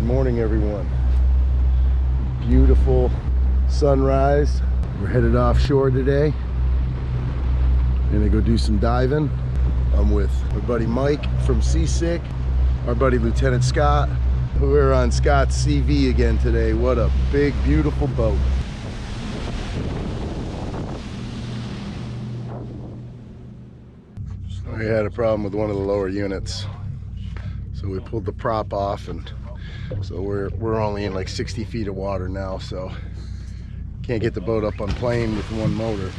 morning, everyone. Beautiful sunrise. We're headed offshore today. Gonna go do some diving. I'm with my buddy Mike from Seasick, our buddy Lieutenant Scott. We're on Scott's CV again today. What a big, beautiful boat. We had a problem with one of the lower units, so we pulled the prop off, and so we're only in like 60 feet of water now, so can't get the boat up on plane with one motor.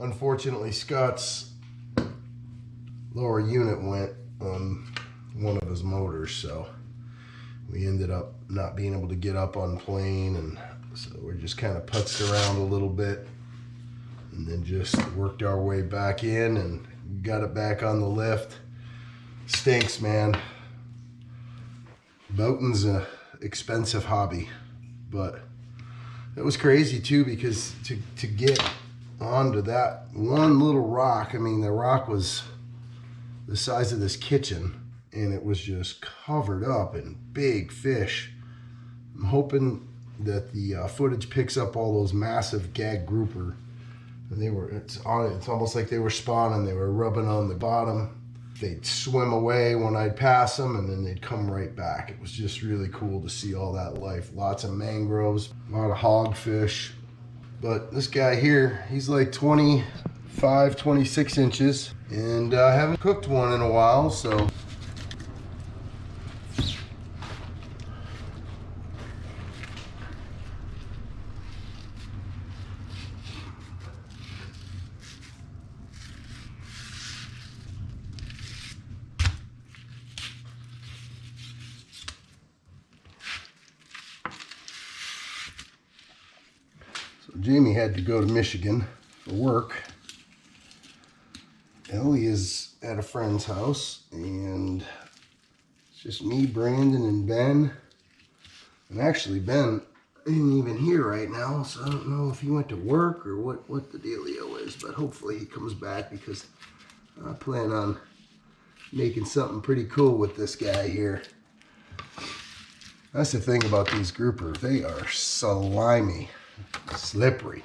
Unfortunately, Scott's lower unit went on one of his motors, so we ended up not being able to get up on plane, and so we just kind of putzed around a little bit and then just worked our way back in and got it back on the lift. Stinks, man. Boating's an expensive hobby, but it was crazy too, because to get onto that one little rock, I mean, the rock was the size of this kitchen and it was just covered up in big fish. I'm hoping that the footage picks up all those massive gag grouper. And it's almost like they were spawning. They were rubbing on the bottom. They'd swim away when I'd pass them, and then they'd come right back. It was just really cool to see all that life. Lots of mangroves, a lot of hogfish. But this guy here, he's like 25, 26 inches, and I haven't cooked one in a while, so. Jamie had to go to Michigan for work. Ellie is at a friend's house, and it's just me, Brandon, and Ben. And actually, Ben isn't even here right now, so I don't know if he went to work or what the dealio is, but hopefully he comes back, because I plan on making something pretty cool with this guy here. That's the thing about these groupers. They are slimy. Slippery.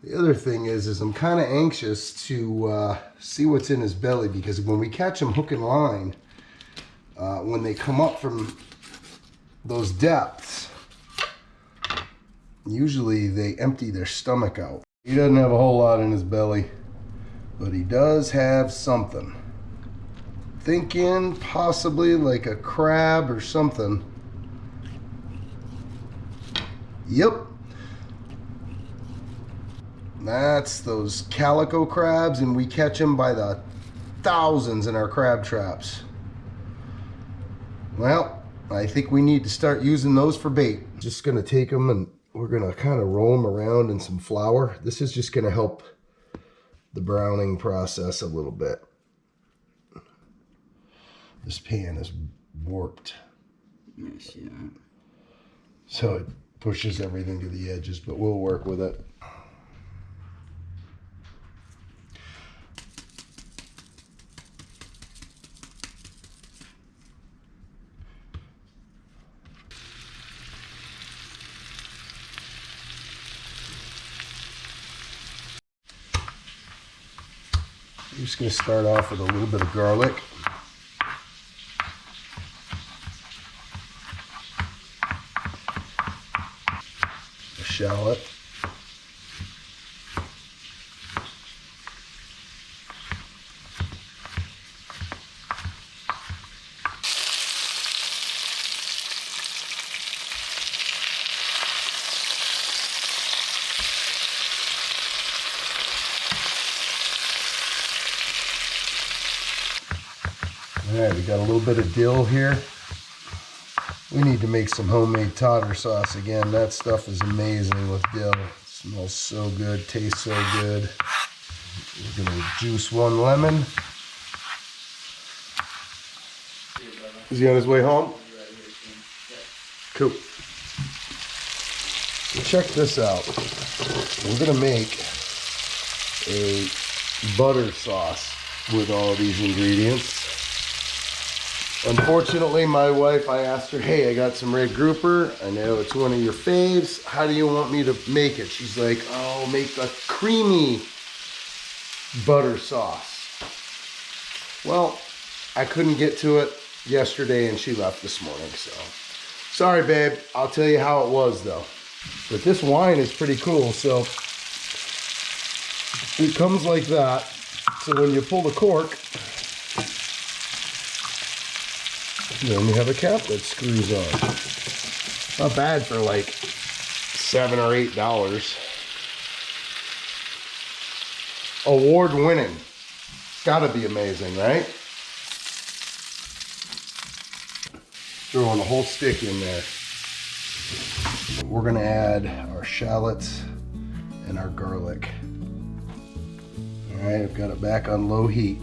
The other thing is I'm kind of anxious to see what's in his belly, because when we catch him hook and line, when they come up from those depths, usually they empty their stomach out. He doesn't have a whole lot in his belly, but he does have something. Thinking possibly like a crab or something. Yep. That's those calico crabs, and we catch them by the thousands in our crab traps. Well, I think we need to start using those for bait. Just gonna take them and we're gonna kind of roll them around in some flour. This is just gonna help the browning process a little bit. This pan is warped. Yes, yeah. So it pushes everything to the edges, but we'll work with it. I'm just going to start off with a little bit of garlic. A shallot. All right, we got a little bit of dill here. We need to make some homemade tartar sauce again. That stuff is amazing with dill. It smells so good, tastes so good. We're gonna juice one lemon. Is he on his way home? Cool. So check this out. We're gonna make a butter sauce with all these ingredients. Unfortunately, my wife, I asked her, hey, I got some red grouper. I know it's one of your faves. How do you want me to make it? She's like, oh, make a creamy butter sauce. Well, I couldn't get to it yesterday and she left this morning, so. Sorry, babe. I'll tell you how it was, though. But this wine is pretty cool, so it comes like that. So when you pull the cork, Then we have a cap that screws on. Not bad for like $7 or $8. Award winning. It's gotta be amazing, right? Throwing a whole stick in there. We're gonna add our shallots and our garlic. All right, I've got it back on low heat.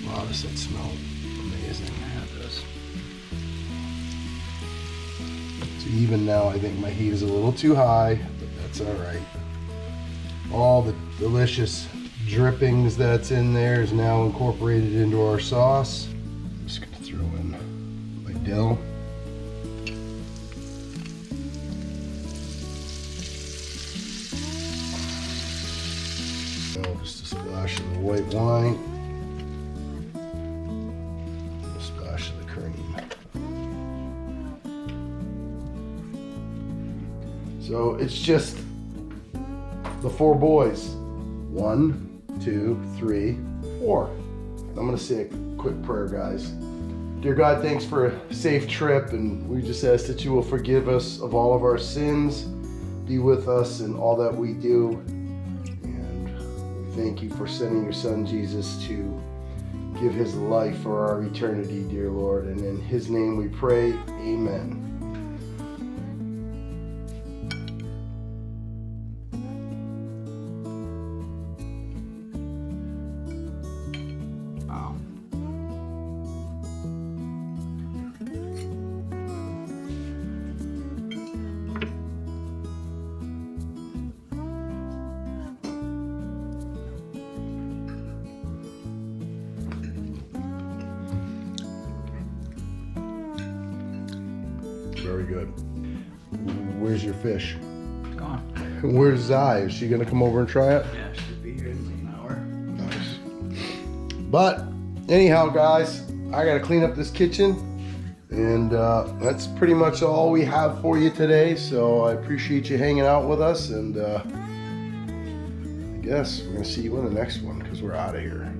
Wow, does that smell amazing? Yeah, it does. So even now, I think my heat is a little too high, but that's all right. All the delicious drippings that's in there is now incorporated into our sauce. I'm just gonna throw in my dill. Just a splash of the white wine. A splash of the cream. So it's just the 4 boys. 1, 2, 3, 4. I'm gonna say a quick prayer, guys. Dear God, thanks for a safe trip, and we just ask that you will forgive us of all of our sins, be with us in all that we do, and we thank you for sending your son Jesus to give his life for our eternity, dear Lord, and in his name we pray, amen. Very good. Where's your fish? It's gone. Where's Zai? Is she gonna come over and try it? Yeah, should be here in an hour. Nice. But anyhow, guys, I gotta clean up this kitchen, and that's pretty much all we have for you today. So I appreciate you hanging out with us, and I guess we're gonna see you in the next one because we're out of here.